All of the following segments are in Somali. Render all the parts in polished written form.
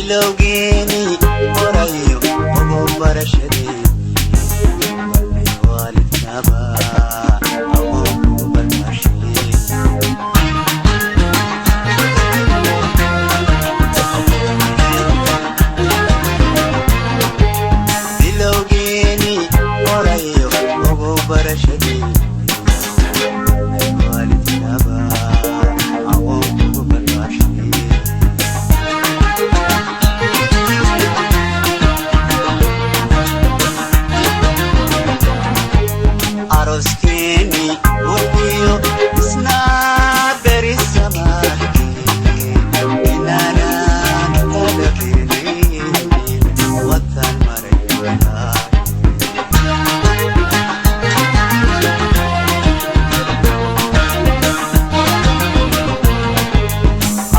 bilowgeeni horayo ugu barashadii waalidkaba ugu barashadii bilowgeeni horayo ugu barashadii waalidkaba ugu barashadii aroskeni urkiyo isna beri samaadki inana kadafini watan marayana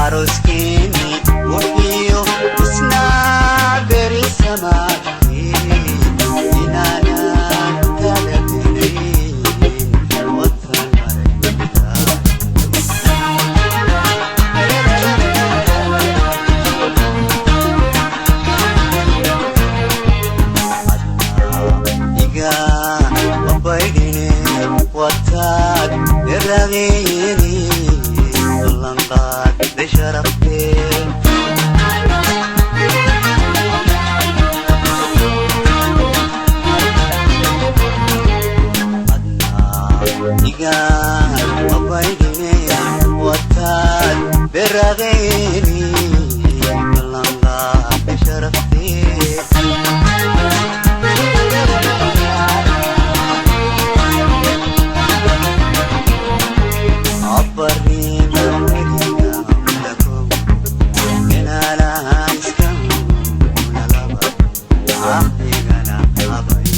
aroskeni urkiyo isna beri samaadki inana wataad darageeni lanqaad bisharafteen igaan wabaydine wataad darageeni lanqaad bisharafteen Habariiqan weligaa lagu inala iskan nalaba aqigana habay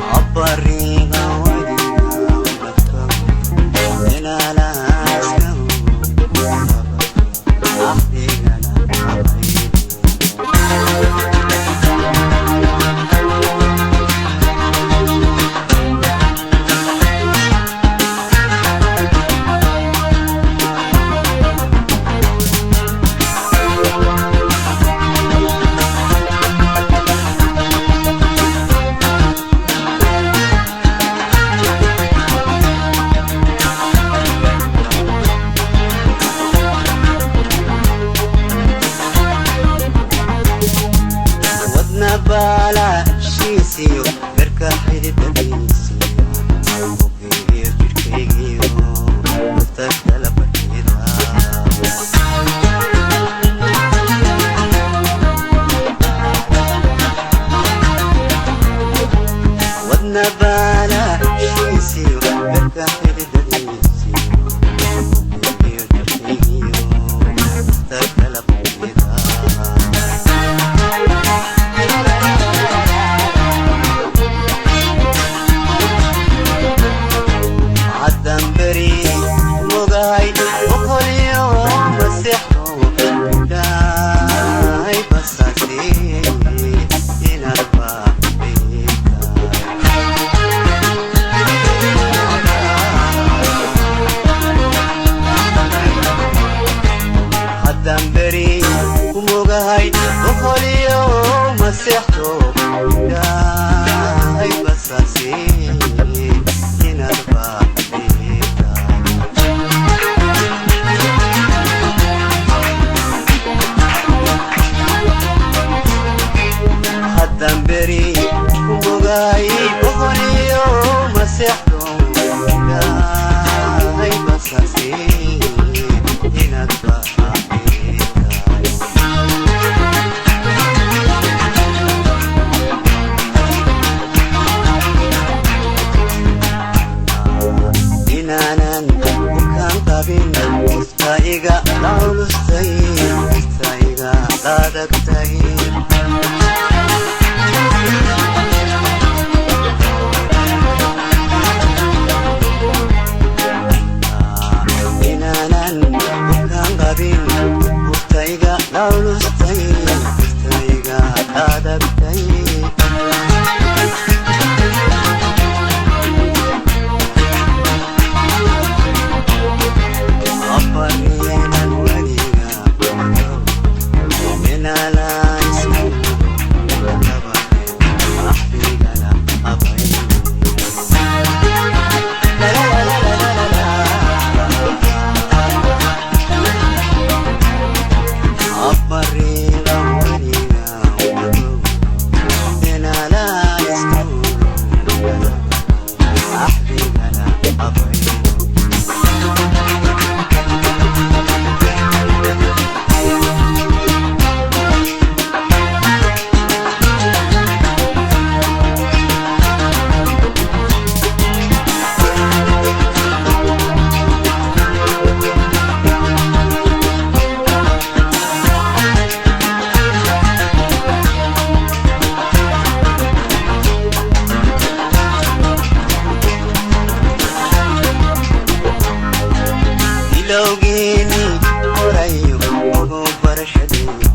Habariiqan weligaa lagu inala iskan nalaba aqigana habay bala shiisiyo garka xididadiisiyo ugeeyo jirkaygiyo mustaqbala barkeeda wadna bala shiisiyo garka xididadiisiyo ugeeyo jirkaygiyo mustaqbala barkeeda damberi mogaay boqoliyo masixo daay basasi inarba damberi mogaay boqoliyo masixo daay basasi inarba damberi mogaay boqoliyo masixo daay basasi inarba inanan bukan qabin istaiga laulustay istaiga dadagtay inanan bukan qabin istaiga laulustay istaiga dadagtay barashadii